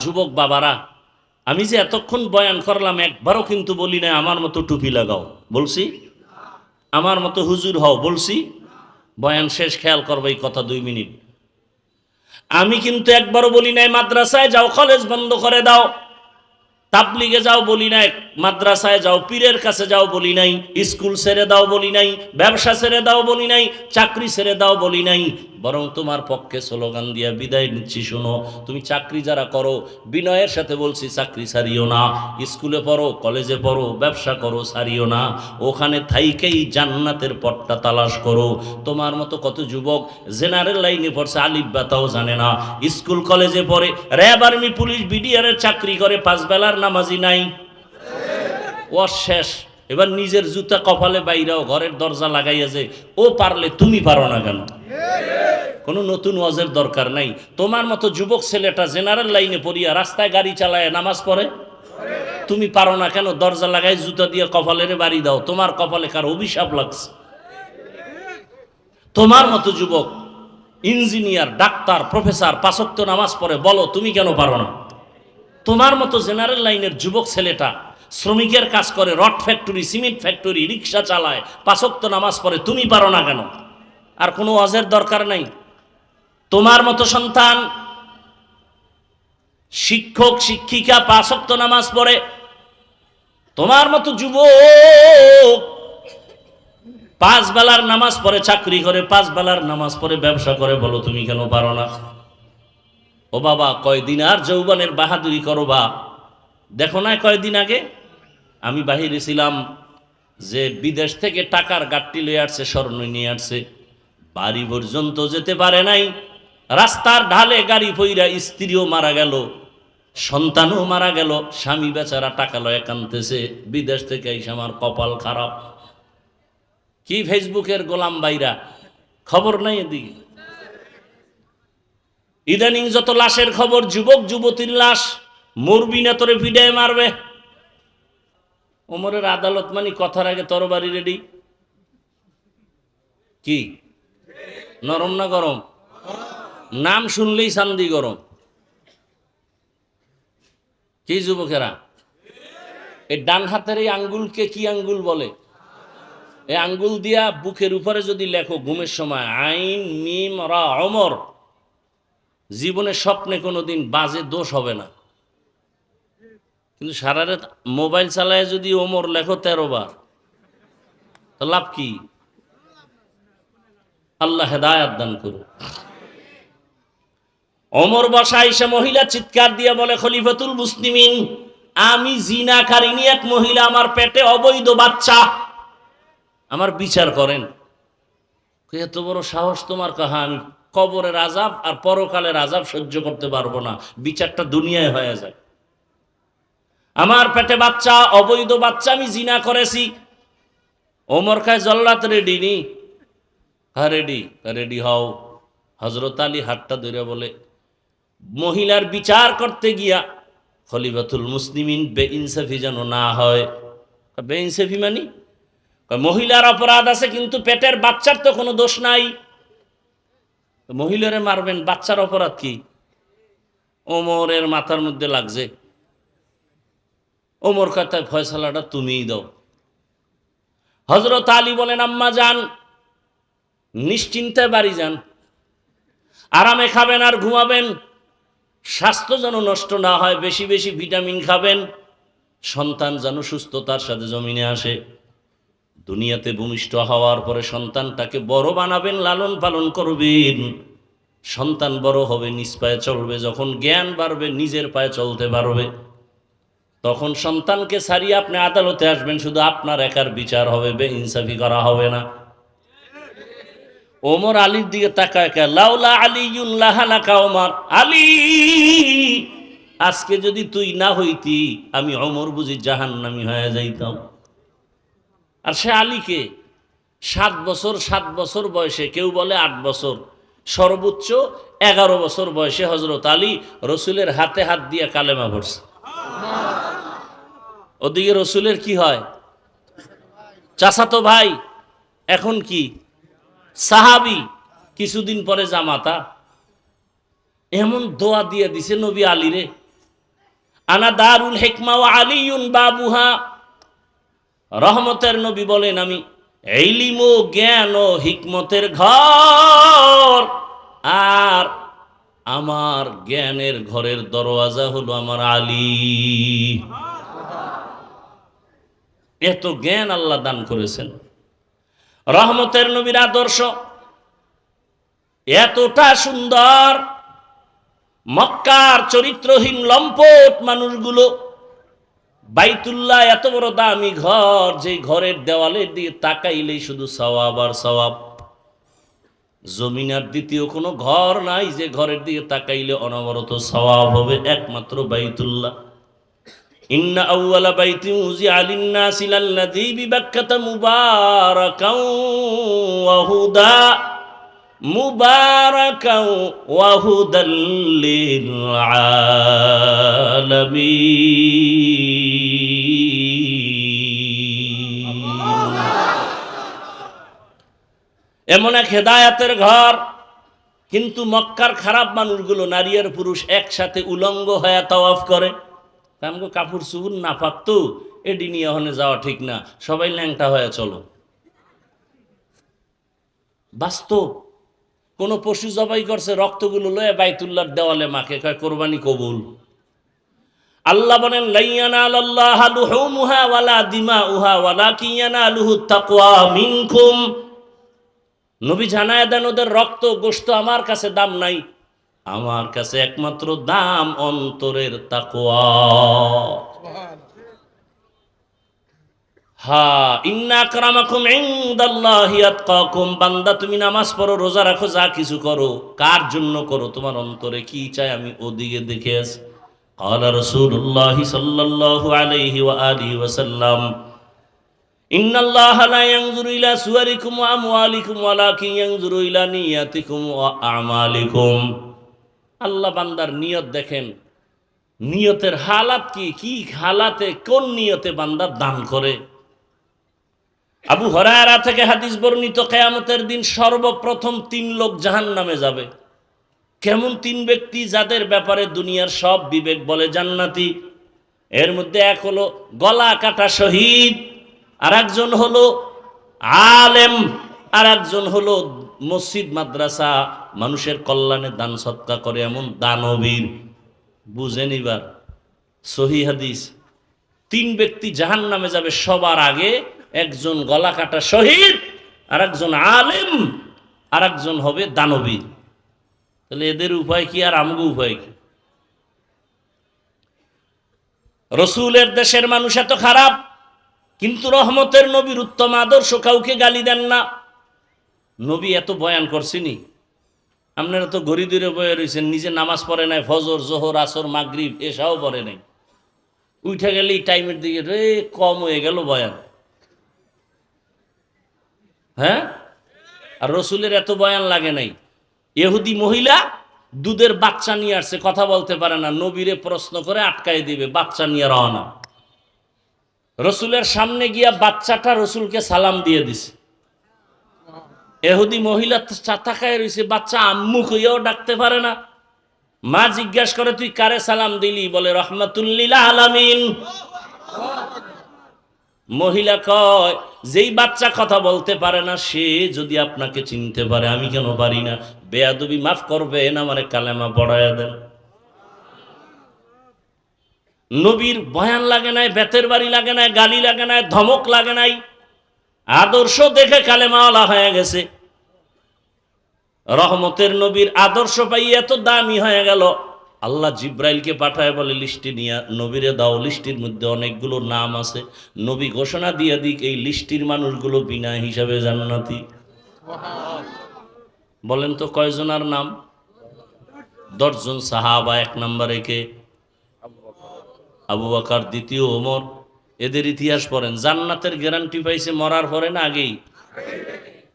যুবক বাবারা, আমি যে এতক্ষণ বয়ান করলাম একবারও কিন্তু বলি না আমার মতো টুপি লাগাও, বলছি? আমার মতো হুজুর হও, বলছি? বয়ান শেষ খেয়াল করবো এই কথা 2 মিনিট। আমি কিন্তু একবারও বলি নাই মাদ্রাসায় যাও, কলেজ বন্ধ করে দাও, তাবলিগে যাও বলি নাই, মাদ্রাসায় যাও, পীরের কাছে যাও বলি নাই, স্কুল ছেড়ে দাও বলি নাই, ব্যবসা ছেড়ে দাও বলি নাই, চাকরি ছেড়ে দাও বলি নাই। বরং তোমার পক্ষে স্লোগান দিয়া বিদায় নিচ্ছি, শোনো, তুমি চাকরি যারা করো বিনয়ের সাথে বলছি চাকরি ছাড়িও না, স্কুলে পড়ো, কলেজে পড়ো, ব্যবসা করো, ছাড়িও না, ওখানে থাইকেই জান্নাতের পথটা তালাশ করো। তোমার মতো কত যুবক জেনারেল লাইনে পড়ছে, আলিফ বাতাও জানে না, স্কুল কলেজে পড়ে, র্যাব আর্মি পুলিশ বিডিআরের চাকরি করে, 5 বেলার নামাজি নাই, ও শেষ। এবার নিজের জুতা কপালে বাইরাও, ঘরের দরজা লাগাইয়া যে ও পারলে তুমি পারো না কেন? কোনো নতুন ওয়াজের দরকার নাই। তোমার মতো যুবক ছেলেটা জেনারেল লাইনে পড়িয়া রাস্তায় গাড়ি চালায় নামাজ পড়ে, তুমি পারো না কেন? দরজা লাগাই জুতা দিয়ে কপালের বাড়ি দাও, তোমার কপালে কার অভিশাপ লাগছে? তোমার মতো যুবক ইঞ্জিনিয়ার, ডাক্তার, প্রফেসর 5 ওয়াক্ত নামাজ পড়ে, বলো তুমি কেন পারো না? তোমার মতো জেনারেল লাইনের যুবক ছেলেটা শ্রমিকের কাজ করে, রড ফ্যাক্টরি, সিমেন্ট ফ্যাক্টরি, রিক্সা চালায়, 5 ওয়াক্ত নামাজ পড়ে, তুমি পারো না কেন? আর কোনো ওয়াজের দরকার নাই। তোমার মতো সন্তান শিক্ষক শিক্ষিকা 5 ওয়াক্ত নামাজ পড়ে, তোমার মতো যুবক 5 বেলার নামাজ পড়ে, চাকরি করে, 5 বেলার নামাজ পড়ে, ব্যবসা করে, বলো তুমি কেন পারো না? ও বাবা, কয়দিন আর যৌবনের বাহাদুরি করো বা? দেখো না কয়দিন আগে আমি বাহিরে ছিলাম, যে বিদেশ থেকে টাকার গাট্টি লয়ে আসছে, স্বর্ণ নিয়ে আসছে, বাড়ি পর্যন্ত যেতে পারে নাই, রাস্তার ঢালে গাড়ি পইরা স্ত্রীও মারা গেল, সন্তানও মারা গেল, স্বামী বেচারা টাকা লয়ে কানতেছে, বিদেশ থেকে এসে আমার কপাল খারাপ। কি ফেসবুকের গোলাম বাইরা, খবর নাই এদিকে? ইদানিং যত লাশের খবর, যুবক যুবতীর লাশ, মরবি না তোরে ভিড়ায় মারবে। ওমরের আদালত মানে কথার আগে তরবারি রেডি। কি নরম না গরম? নাম শুনলেই চান্দি গরম। কি যুবকেরা, এই ডান হাতের এই আঙ্গুলকে কি আঙ্গুল বলে? এই আঙ্গুল দিয়া বুকের উপরে যদি লেখো ঘুমের সময় আইন মিম রা ওমর, জীবনের স্বপ্নে কোনোদিন বাজে দোষ হবে না। কিন্তু সারা রাত মোবাইল চালায় যদি ওমর লেখো 13 বার, তো লাভ কি? আল্লাহ হেদায়াত দান করুন। ওমর বসা এসে মহিলা চিৎকার দিয়ে বলে, খলিফাতুল মুসলিমিন, আমি জিনাকারিনী এক মহিলা, আমার পেটে অবৈধ বাচ্চা, আমার বিচার করেন। এত বড় সাহস তোমার? কাহা আমি কবরের আযাব আর পরকালের আযাব সহ্য করতে পারবো না, বিচারটা দুনিয়ায় হয়ে যায়। আমার পেটে বাচ্চা, অবৈধ বাচ্চা, আমি জিনা করেছি। ওমর খায় জল্লাত রেডি নি? হ্যাঁ রেডি। রেডি হও। হযরত আলী হাতটা ধরে বলে, মহিলার বিচার করতে গিয়া খলিফাতুল মুসলিমিন বেইনসাফি যেন না হয়। বেইনসাফি মানে? মহিলার অপরাধ আছে কিন্তু পেটের বাচ্চার তো কোনো দোষ নাই, মহিলারে মারবেন, বাচ্চার অপরাধ কি? ওমরের মাথার মধ্যে লাগছে। ওমর কথায় ফয়সালাটা তুমিই দাও। হযরত আলী বলেন, আম্মা যান, নিশ্চিন্তে বাড়ি যান, আরামে খাবেন আর ঘুমাবেন, স্বাস্থ্য যেন নষ্ট না হয়, বেশি বেশি ভিটামিন খাবেন, সন্তান যেন সুস্থতার সাথে জমিনে আসে। দুনিয়াতে ভূমিষ্ঠ হওয়ার পরে সন্তানটাকে বড় বানাবেন, লালন পালন করবেন, সন্তান বড় হবে, নিজ পায়ে চলবে, যখন জ্ঞান বাড়বে নিজের পায়ে চলতে পারবে, তখন সন্তানকে ছাড়িয়ে আপনি আদালতে আসবেন, শুধু আপনার একার বিচার হবে, বেইনসাফি করা হবে না। ওমর আলীর দিকে তাকায়, লাউলা আলীউন লাহালাকা ওমর, আলী আজকে যদি তুই না হইতি আমি ওমর বুঝি জাহান্নামী হয়ে যাইতাম। আর সে আলীকে 7 বছর বয়সে, কেউ বলে 8 বছর, সর্বোচ্চ 11 বছর বয়সে হযরত আলী রসুলের হাতে হাত দিয়ে কালেমা পড়ছে। ওদিকে রসুলের কি হয়? চাচাতো ভাই, এখন কি সাহাবী, কিছুদিন পরে জামাতা। এমন দোয়া দিয়ে দিছে নবী আলীরে, আনা দারুল হিকমা ওয়া আলিয়ুন বাবুহা। রহমতের নবী বলেন, আমি ইলম ও জ্ঞান ও হিকমতের ঘর, আর আমার জ্ঞানের ঘরের দরওয়াজা হলো আমার আলী। এত জ্ঞান আল্লাহ দান করেছেন। রহমতের নবীর আদর্শ এতটা সুন্দর, মক্কার চরিত্রহীন লম্পট মানুষগুলো বাইতুল্লাহ এত বড় দামি ঘর, যে ঘরের দেওয়ালের দিকে তাকাইলেই শুধু সওয়াব আর সওয়াব। জমিনার দ্বিতীয় কোনো ঘর নাই যে ঘরের দিকে তাকাইলে অনবরত সওয়াব হবে, একমাত্র বাইতুল্লাহ। ইন্না আউওয়ালা বাইতিন উযিআ লিন-নাসি লাল্লাযী বিবাক্কাতা মুবারাকাও ওয়া হুদা মুবারাকাও ওয়া হুদাল লিল আলামিন। এমন এক হেদায়েতের ঘর, কিন্তু মক্কার খারাপ মানুষগুলো নারী আর পুরুষ একসাথে উলঙ্গ হয়ে তাওয়াফ করে। আমগো কাপড় চুপুর না পাকতো, এডি নিয়ে ওখানে যাওয়া ঠিক না, সবাই ল্যাংটা হয়ে চলো। বাস্তব। কোন পশু জবাই করছে, রক্তগুলো লয়ে বাইতুল্লাহর দেওয়ালে মাকে, কয় কোরবানি কবুল। আল্লাহ বলেন, লাইয়ানালাল্লাহা লুহুমুহা ওয়ালা দিমাউহা ওয়ালাকিন ইয়ানালুহুত তাকওয়া মিনকুম। নবী জানায় দেন, ওদের রক্ত গোশত আমার কাছে দাম নাই, আমার কাছে একমাত্র দাম অন্তরের তাকওয়া। হ্যাঁ, ইন্না আকরামাকুম ইনদাল্লাহি আতকাকুম। বান্দা, তুমি নামাজ পড়ো, রোজা রাখো, যা কিছু করো, কার জন্য করো? তোমার অন্তরে কি চাই আমি ওদিকে দেখে আছি। ক্বালা রাসূলুল্লাহি সাল্লাল্লাহু আলাইহি ওয়া আলিহি ওয়াসাল্লাম, ইন্নাল্লাহা লা ইয়ানজুরু ইলা সুওয়ারিকুম ওয়া আমওয়ালিকুম ওয়ালাকিন ইয়ানজুরু ইলা নিয়াতিকুম ওয়া আমালিকুম। আল্লাহ বান্দার নিয়ত দেখেন, নিয়তের হালাত কি, কি হালাতে কোন নিয়তে বান্দা দান করে। আবু হুরায়রা থেকে হাদিস বর্ণিত, কিয়ামতের দিন সর্বপ্রথম 3 লোক জাহান্নামে যাবে। কেমন 3 ব্যক্তি? যাদের ব্যাপারে দুনিয়ার সব বিবেক বলে জান্নাতি। এর মধ্যে এক হলো গলা কাটা শহীদ, আর একজন হলো আলেম, আর একজন হলো মসজিদ মাদ্রাসা মানুষের কল্যাণে দান সৎকা করে এমন দানবীর। বুঝেন এবার সহিহ হাদিস। 3 ব্যক্তি জাহান্নামে যাবে, সবার আগে একজন গলা কাটা শহীদ, আর একজন আলেম, আর একজন হবে দানবীর। তাহলে এদের উপায় কি আর আমগো উপায় কি? রসুলের দেশের মানুষ এত খারাপ, কিন্তু রহমতের নবীর উত্তম আদর্শ, কাউকে গালি দেন না। নবী এত বয়ান করছিনি, আপনারা তো ঘড়ি দূরে বয়ে রয়েছেন, নিজে নামাজ পড়ে নাই, ফজর জোহর আসর মাগরিব এসাও পড়ে নাই, উঠে গেলে টাইমের দিকে রে কম হয়ে গেল বয়ান। হ্যাঁ, আর রসুলের এত বয়ান লাগে নাই। ইহুদি মহিলা দুধের বাচ্চা নিয়ে আসছে, কথা বলতে পারে না, নবীরে প্রশ্ন করে আটকাই দিবে, বাচ্চা নিয়ে রওনা। রসুলের সামনে গিয়া বাচ্চাটা রসুলকে সালাম দিয়ে দিছে। ইহুদি মহিলা তাকায় রয়েছে, বাচ্চা আম্মু কইয়াও ডাকতে পারে না। মা জিজ্ঞাসা করে, তুই কারে সালাম দিলি? বলে, রহমাতুল লিল আলামিন। মহিলা কয়, যেই বাচ্চা কথা বলতে পারে না সে যদি আপনাকে চিনতে পারে, আমি কেন পারি না? বেয়াদবি মাফ করবেন, আমারে কালেমা পড়ায়া দেন। নবীর বয়ান লাগে নাই, বেতের বাড়ি লাগে নাই, গালি লাগে নাই, ধমক লাগে নাই, আদর্শ দেখে কালেমাওয়ালা হয়ে গেছে। রহমতের নবীর আদর্শ পাই এত দামি হয়ে গেল, আল্লাহ জিব্রাইলকে পাঠায়, বলে লিস্টি নিয়ে নবীরে দাও, লিস্টির মধ্যে অনেকগুলো নাম আছে, নবী ঘোষণা দিয়ে দিক এই লিস্টির মানুষগুলো বিনা হিসাবে জান্নাতি। বলেন তো কয়জনার নাম? 10 জন সাহাবা। 1 নম্বরে কে? আবু বকর, দ্বিতীয় ওমর। এদের ইতিহাস পড়েন, জান্নাতের গ্যারান্টি পাইছে মরার পরে না আগেই?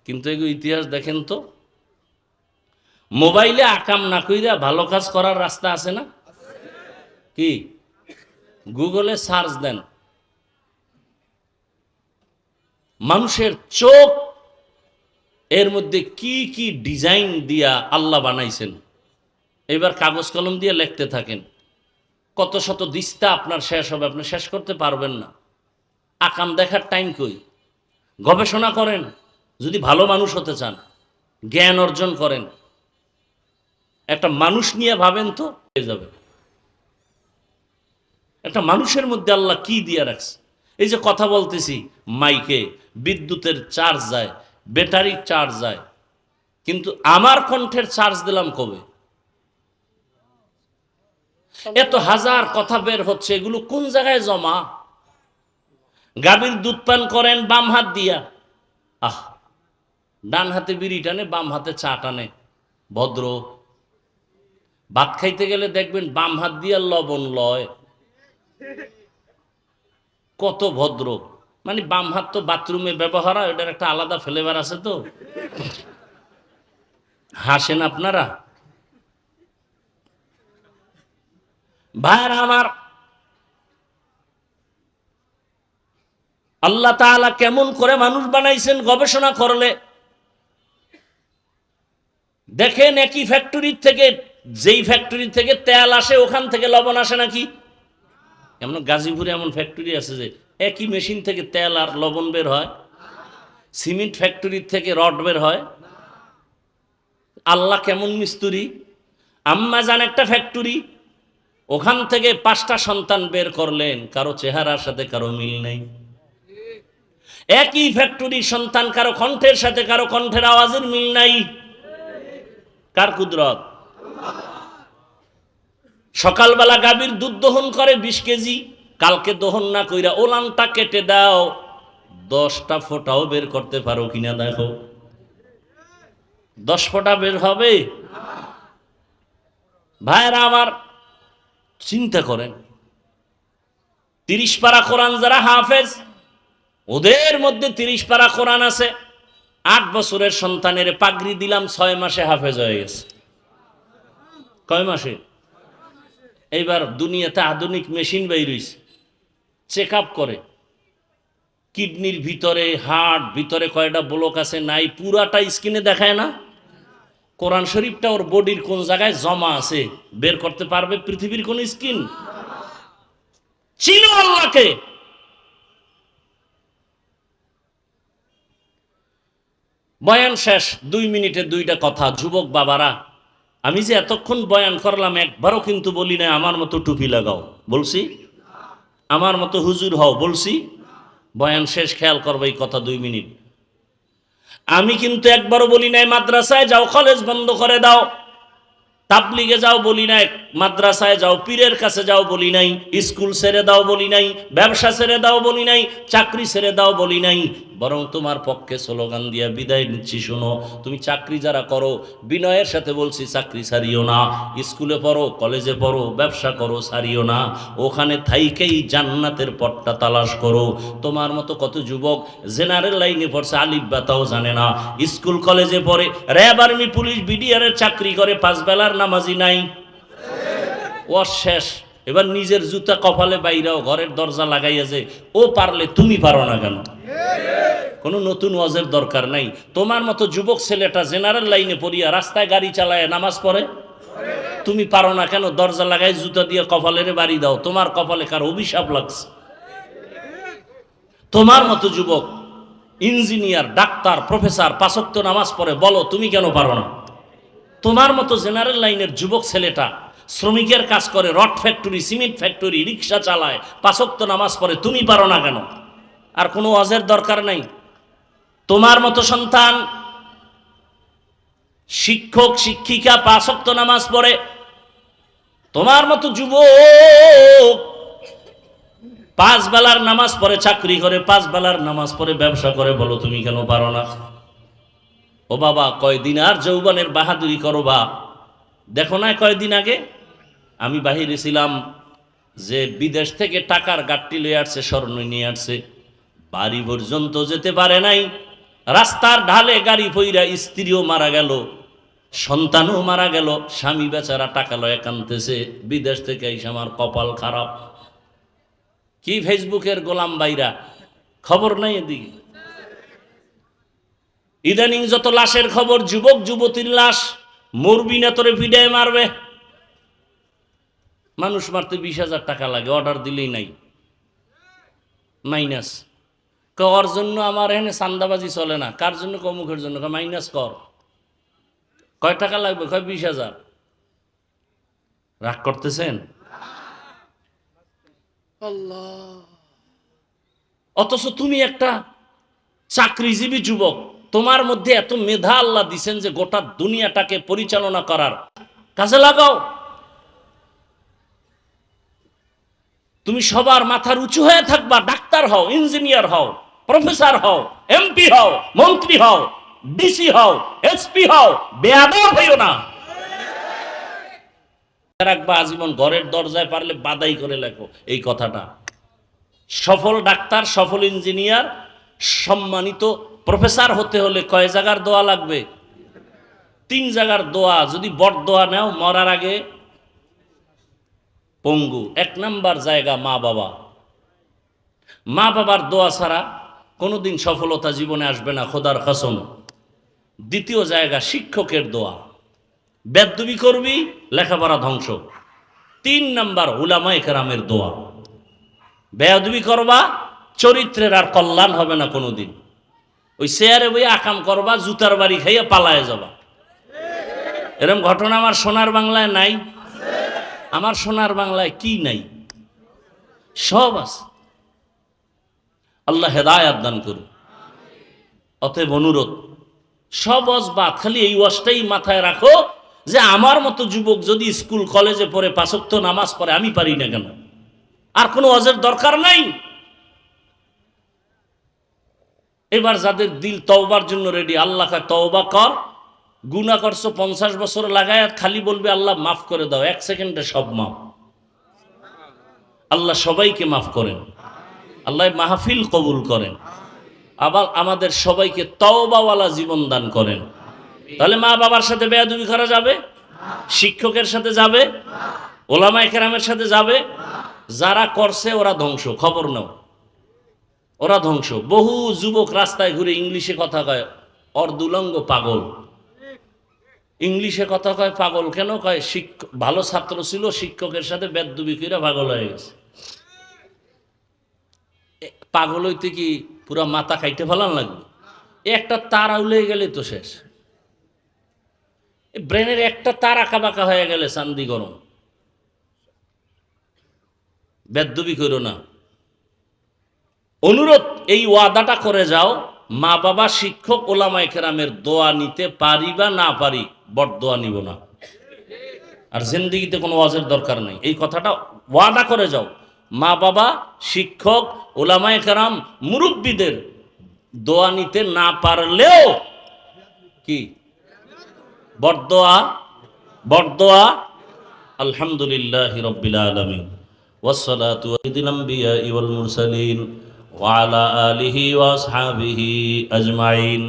কিন্তু এগুলো ইতিহাস দেখেন তো। মোবাইলে আকাম না কইরা ভালো কাজ করার রাস্তা আছে না? কি? গুগলে সার্চ দেন, মানুষের চোখ এর মধ্যে কি কি ডিজাইন দিয়া আল্লাহ বানাইছেন। এবার কাগজ কলম দিয়ে লিখতে থাকেন, কত শত দিস্তা আপনার শেষ হবে, আপনি শেষ করতে পারবেন না। আকাম দেখার টাইম কই? গবেষণা করেন, যদি ভালো মানুষ হতে চান, জ্ঞান অর্জন করেন, একটা মানুষ নিয়ে ভাবেন তো হয়ে যাবে। একটা মানুষের মধ্যে আল্লাহ কি দিয়ে রাখছে। এই যে কথা বলতেছি, মাইকে বিদ্যুতের চার্জ যায়, ব্যাটারির চার্জ যায়, কিন্তু আমার কণ্ঠের চার্জ দিলাম কবে? এত হাজার কথা বের হচ্ছে, এগুলো কোন জায়গায় জমা? গাভীর দুধ পান করেন বাম হাত দিয়া, ডান হাতে বিড়ি টানে, বাম হাতে চা টানে, ভদ্র। ভাত খাইতে গেলে দেখবেন বাম হাত দিয়া লবণ লয়, কত ভদ্র। মানে বাম হাত তো বাথরুমে ব্যবহার হয়, এটার একটা আলাদা ফ্লেভার আছে। তো হাসেন আপনারা ভাইরা আমার। আল্লাহ তাআলা কেমন করে মানুষ বানাইছেন গবেষণা করলে দেখেন। একই ফ্যাক্টরির থেকে, যেই ফ্যাক্টরি থেকে তেল আসে ওখান থেকে লবণ আসে নাকি? এমন গাজীপুরে এমন ফ্যাক্টরি আছে যে একই মেশিন থেকে তেল আর লবণ বের হয়। সিমেন্ট ফ্যাক্টরির থেকে রড বের হয়। আল্লাহ কেমন মিস্ত্রি। আম্মা জান একটা ফ্যাক্টরি, ওখান থেকে 5টা সন্তান বের করলেন, কারো চেহারার সাথে কারো মিল নেই। একই ফ্যাক্টরির সন্তান, কারো কণ্ঠের সাথে কারো কণ্ঠের আওয়াজের মিল নাই। কার কুদরত? সকালবেলা গাভীর দুধ দহন করে 20 কেজি, কালকে দহন না কইরা ওলানটা কেটে দাও, 10টা ফোঁটাও বের করতে পারো কিনা দেখো। 10 ফোঁটা বের হবে? ভাইরা আমার, চিন্তা করেন। 30 পারা কোরআন যারা হাফেজ, ওদের মধ্যে 30 পারা কোরআন আছে। 8 বছরের সন্তানের পাগড়ি দিলাম, 6 মাসে হাফেজ হয়ে গেছে। কয় মাসে? এইবার দুনিয়াতে আধুনিক মেশিন বের হইছে, চেক আপ করে কিডনির ভিতরে, হার্ট ভিতরে কয়টা ব্লক আছে নাই, পুরাটা স্ক্রিনে দেখায় না। কোরআন শরীফটা ওর বডির কোন জায়গায় জমা আছে বের করতে পারবে পৃথিবীর কোন স্ক্রিন? চিনো আল্লাহকে। বয়ান শেষ, 2 মিনিটে 2টা কথা। যুবক বাবারা, আমি যে এতক্ষণ বয়ান করলাম, একবারও কিন্তু বলি না আমার মতো টুপি লাগাও, বলছি? আমার মতো হুজুর হও, বলছি? বয়ান শেষ, খেয়াল করবে এই কথা 2 মিনিট। আমি কিন্তু একবারও বলি নাই মাদ্রাসায় যাও, কলেজ বন্ধ করে দাও। তাবলিগে যাও বলি নাই, মাদ্রাসায় যাও, পীরের কাছে যাও বলি নাই, স্কুল ছেড়ে দাও বলি নাই, ব্যবসা ছেড়ে দাও বলি নাই, চাকরি ছেড়ে দাও বলি নাই। বরং তোমার পক্ষে স্লোগান দিয়া বিদায় নিচ্ছি, শোনো। তুমি চাকরি যারা করো, বিনয়ের সাথে বলছি চাকরি ছাড়িও না। স্কুলে পড়ো, কলেজে পড়ো, ব্যবসা করো, ছাড়িও না। ওখানে থাইকেই জান্নাতের পথটা তালাশ করো। তোমার মতো কত যুবক জেনারেল লাইনে পড়ছে, আলিফ বাতাও জানে না, স্কুল কলেজে পড়ে, র্যাব, আর্মি, পুলিশ, বিডিআরের চাকরি করে, 5 বেলার নামাজি নাই। ও শেষ। এবার নিজের জুতা কপালে বাইরাও, ঘরের দরজা লাগাইয়া যে ও পারলে তুমি পারো না কেন? কোনো নতুন ওয়াজের দরকার নাই। তোমার মতো যুবক ছেলেটা জেনারেল লাইনে পড়িয়া রাস্তায় গাড়ি চালায়, নামাজ পড়ে, তুমি পারো না কেন? দরজা লাগাই জুতা দিয়ে কপালের বাড়ি দাও। তোমার কপালে কার অভিশাপ লাগছে? তোমার মতো যুবক ইঞ্জিনিয়ার, ডাক্তার, প্রফেসর 5 ওয়াক্ত নামাজ পড়ে, বলো তুমি কেন পারো না? তোমার মতো জেনারেল লাইনের যুবক ছেলেটা শ্রমিকের কাজ করে, রড ফ্যাক্টরি, সিমেন্ট ফ্যাক্টরি, রিক্সা চালায়, 5 ওয়াক্ত নামাজ পড়ে, তুমি পারো না কেন? আর কোনো ওয়াজের দরকার নাই। তোমার মতো সন্তান শিক্ষক, শিক্ষিকা, 5 ওয়াক্ত নামাজ পড়ে। তোমার মতো যুবক 5 বেলার নামাজ পড়ে, চাকরি করে, 5 বেলার নামাজ পড়ে, ব্যবসা করে, বলো তুমি কেন পারো না? ও বাবা, কয়দিন আর যৌবনের বাহাদুরি করো বা? দেখো না কয়দিন আগে আমি বাহিরে ছিলাম, যে বিদেশ থেকে টাকার গাট্টি লয়ে আসছে, স্বর্ণ নিয়ে আসছে, বাড়ি পর্যন্ত যেতে পারে নাই, রাস্তার ঢালে গাড়ি পইরা স্ত্রীও মারা গেল, সন্তানও মারা গেল, স্বামী বেচারা টাকা লয়ে কানতেছে, বিদেশ থেকে এসে আমার কপাল খারাপ। কি ফেসবুকের গোলাম বাইরা, খবর নাই এদিকে? ইদানিং যত লাশের খবর, যুবক যুবতীর লাশ, মরবি না তোরে ভিড়ায় মারবে। মানুষ মারতে 20,000 টাকা লাগে, অর্ডার দিলেই নাই, মাইনাস। ওর জন্য আমার এখানে চান্দাবাজি চলে না। কার জন্য? কমুখের জন্য। মাইনাস কর। কয় টাকা লাগবে? 20,000। রাগ করতেছেন? অথচ তুমি একটা চাকরিজীবী যুবক, তোমার মধ্যে এত মেধা আল্লাহ দিছেন যে গোটা দুনিয়াটাকে পরিচালনা করার কাজে লাগাও। তুমি সবার মাথার উঁচু হয়ে থাকবা, ডাক্তার হও, ইঞ্জিনিয়ার হও, প্রফেসর হও, এমপি হও, মন্ত্রী হও, ডিসি হও, এসপি হও, বেয়াদব হইও না। রাখবা আজীবন, ঘরের দরজায় পারলে বাদাই করে লেখো এই কথাটা। সফল ডাক্তার, সফল ইঞ্জিনিয়ার, সম্মানিত প্রফেসর হতে হলে কয় জায়গার দোয়া লাগবে? 3 জায়গার দোয়া। যদি বড় দোয়া নাও, মরার আগে পঙ্গু। 1 নাম্বার জায়গা মা বাবা। মা বাবার দোয়া ছাড়া কোনোদিন সফলতা জীবনে আসবে না, খোদার কসম। 2য় জায়গা শিক্ষকের দোয়া। বেদবি করবি, লেখাপড়া ধ্বংস। 3 নাম্বার উলামায়ে কেরামের দোয়া। বেয়াদবি করবা, চরিত্রের আর কল্যাণ হবে না কোনোদিন। ওই চেয়ারে বই আকাম করবা, জুতার বাড়ি খাইয়া পালায়ে যাবা। এরকম ঘটনা আমার সোনার বাংলায় নাই? আমার সোনার বাংলায় কি নাই? সব আছে। আল্লাহ হেদায়াত দান করুন। অতএব অনুরোধ, সব ওয়াজবাদ, খালি এই ওয়াজটাই মাথায় রাখো যে আমার মতো যুবক যদি স্কুল কলেজে পড়ে 5 ওয়াক্ত নামাজ পড়ে, আমি পারি না কেন? আর কোনো ওয়াজের দরকার নাই। এবার যাদের দিল তওবার জন্য রেডি, আল্লাহকে তওবা কর। গুনাহ করছো 50 বছর লাগায়, খালি বলবে আল্লাহ মাফ করে দাও, 1 সেকেন্ডে সব মাফ। আল্লাহ সবাইকে মাফ করেন, আল্লাহ মাহফিল কবুল করেন, আবার আমাদের সবাইকে তওবাওয়ালা জীবন দান করেন। তাহলে মা বাবার সাথে বেয়াদবি করা যাবে? শিক্ষকের সাথে যাবে? ওলামায়ে কেরামের সাথে যাবে? যারা করছে ওরা ধ্বংস, খবর নাও, ওরা ধ্বংস। বহু যুবক রাস্তায় ঘুরে ইংলিশে কথা কয়, অর্ধুলঙ্গ পাগল। ইংলিশে কথা কয় পাগল কেন কয়? ভালো ছাত্র ছিল, শিক্ষকের সাথে বেদবি করে পাগল হয়ে গেছে। পাগল হইতে কি পুরা মাথা খাইতে ফেলান লাগবে? একটা তার আউলে গেলে তো শেষ। ব্রেনের একটা তার আঁকা বাঁকা হয়ে গেলে চান্দি গরম। বেদবি করো না। অনুরোধ, এই ওয়াদাটা করে যাও, মা বাবা, শিক্ষক, ওলামায়ে কেরামের দোয়া নিতে পারি বা না পারি, বড় দোয়া নিব না। আর জিন্দেগিতে কোনো ওয়াজের দরকার নেই। এই কথাটা ওয়াদা করে যাও। মা বাবা, শিক্ষক, ওলামায়ে কেরাম, মুরব্বীদের দোয়া নিতে না পারলেও কি বড় দোয়া, বড় দোয়া। আলহামদুলিল্লাহি রাব্বিল আলামিন, ওয়াসসালাতু আলাল আমবিয়া ওয়াল মুরসালিন ওয়া আলা আলিহি ওয়া আসহাবিহি আজমাইন।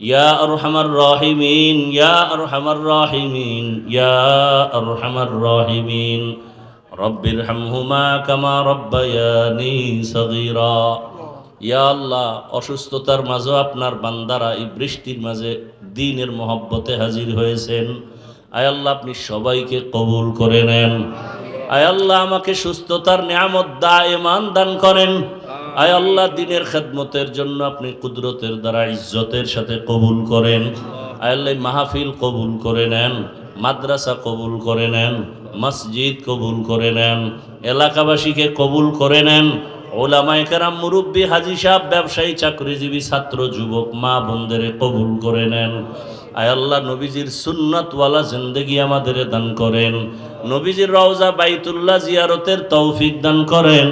ইয়া আরহামার রাহিমিন, ইয়া আরহামার রাহিমিন, ইয়া আরহামার রাহিমিন। রব্বিরহামহুমা কামা রব্বায়ানি সগীরা। ইয়া আল্লাহ, অসুস্থতার মাঝে আপনার বান্দারা এই বৃষ্টির মাঝে দ্বীনের মহব্বতে হাজির হয়েছেন। আয় আল্লাহ, আপনি সবাইকে কবুল করে নেন। আয় আল্লাহ, আমাকে সুস্থতার নিয়ামত দায়েমান দান করেন। আয় আল্লাহ, দ্বীনের খেদমতের জন্য আপনি কুদরতের দ্বারা ইজ্জতের সাথে কবুল করেন। আয় আল্লাহ, মাহফিল কবুল করে নেন, মাদ্রাসা কবুল করে নেন, মসজিদ কবুল করে নেন, এলাকাবাসীকে কবুল করে নেন। ওলামায়ে কেরাম, মুরব্বী, হাজী সাহেব, ব্যবসায়ী, চাকরিজীবী, ছাত্র, যুবক, মা বোনদের কবুল করে নেন। আয় আল্লাহ, নবীজির সুন্নাতওয়ালা জিন্দেগি আমাদের দান করেন। নবীজির রওজা বাইতুল্লাহ জিয়ারতের তৌফিক দান করেন।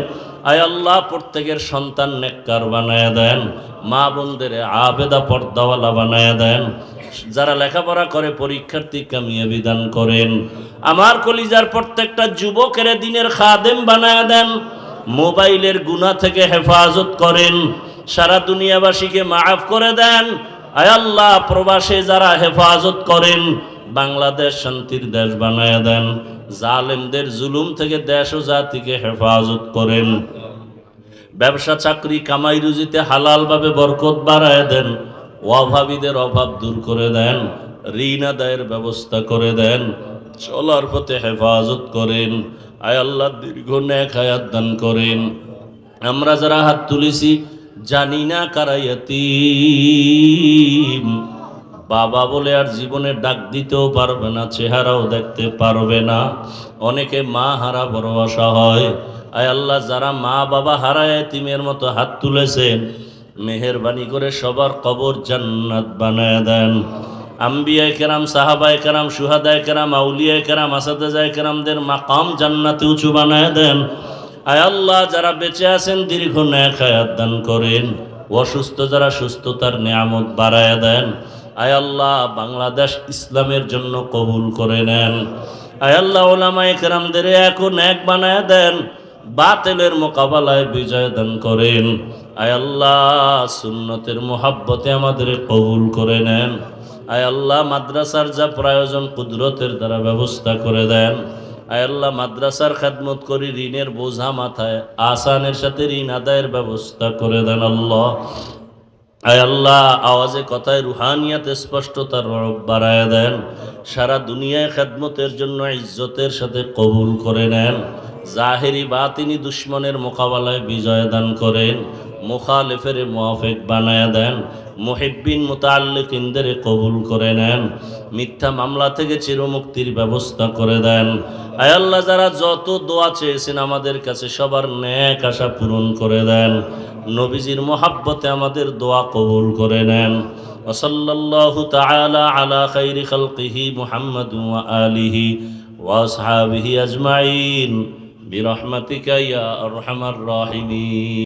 আয় আল্লাহ, প্রত্যেকের সন্তান নেককার বানায়া দেন, মা বোনদের আবেদা পর্দাওয়ালা বানায়া দেন। যারা লেখাপড়া করে পরীক্ষার্থী কামিয়াবি দান করেন। আমার কলিজার প্রত্যেকটা যুবকের দ্বীনের খাদেম বানায়া দেন। মোবাইলের গুনাহ থেকে হেফাজত করেন। সারা দুনিয়াবাসীকে মাফ করে দেন। আয় আল্লাহ, প্রবাসে যারা হেফাজত করেন, বাংলাদেশ শান্তির দেশ বানায়া দেন। জালেমদের জুলুম থেকে দেশ ও জাতিকে হেফাজত করেন। ব্যবসা, চাকরি, কামাই রুজিতে হালালভাবে বরকত বাড়ায় দেন। অভাবীদের অভাব দূর করে দেন। ঋণ আদায়ের ব্যবস্থা করে দেন। চলার পথে হেফাজত করেন। আয় আল্লাহ দীর্ঘ নেক হায়াত দান করেন। আমরা যারা হাত তুলেছি জানি না কারা ইয়াতীম, বাবা বলে আর জীবনে ডাক দিতেও পারবে না, চেহারাও দেখতে পারবে না। অনেকে মা হারা বড় আশা হয়। আয় আল্লাহ যারা মা বাবা হারায় এতিমের মতো হাত তুলেছেন, মেহেরবানি করে সবার কবর জান্নাত বানায় দেন। আম্বিয়ায়ে কেরাম, সাহাবায়ে কেরাম, শুহাদায়ে কেরাম, আউলিয়ায়ে কেরাম, আসাদায়ে কেরামদের মাকাম জান্নাতে উঁচু বানায় দেন। আয় আল্লাহ যারা বেঁচে আছেন দীর্ঘ নেক হায়াত দান করেন। অসুস্থ যারা সুস্থতার নিয়ামত বাড়ায় দেন। আয় আল্লাহ বাংলাদেশ ইসলামের জন্য কবুল করে নেন। আয় আল্লাহ উলামায়ে কেরামদের এখন এক বানায় দেন, বাতিলের মোকাবেলায় বিজয় দান করেন। আয় আল্লাহ সুন্নতের মোহাব্বতে আমাদের কবুল করে নেন। আয় আল্লাহ মাদ্রাসার যা প্রয়োজন কুদরতের দ্বারা ব্যবস্থা করে দেন। আয় আল্লাহ মাদ্রাসার খেদমত করি, ঋণের বোঝা মাথায় আসানের সাথে ঋণ আদায়ের ব্যবস্থা করে দেন আল্লাহ। আয় আল্লাহ আওয়াজে কথায় রুহানিয়াতে স্পষ্টতার রব বাড়ায় দেন। সারা দুনিয়ায় খেদমতের জন্য ইজ্জতের সাথে কবুল করে নেন। জাহেরি বাতিনি দুশ্মনের মোকাবেলায় বিজয় দান করেন। মুখালিফের মুআফিক বানায় দেন। মুহিব্বিন মুতাআল্লিকিনদের কবুল করে নেন। মিথ্যা মামলা থেকে চিরমুক্তির ব্যবস্থা করে দেন। আয় আল্লাহ যারা যত দোয়া চেয়েছেন আমাদের কাছে সবার নেক আশা পূরণ করে দেন। নবীজির মোহাব্বতে আমাদের দোয়া কবুল করে নেন। ওয়াসাল্লাল্লাহু তাআলা আলা খাইরি খালকিহি মুহাম্মাদ ওয়া আলিহি ওয়া আসহাবিহি আজমাইন বিরহমাতিকা ইয়া আরহামার রাহিমিন।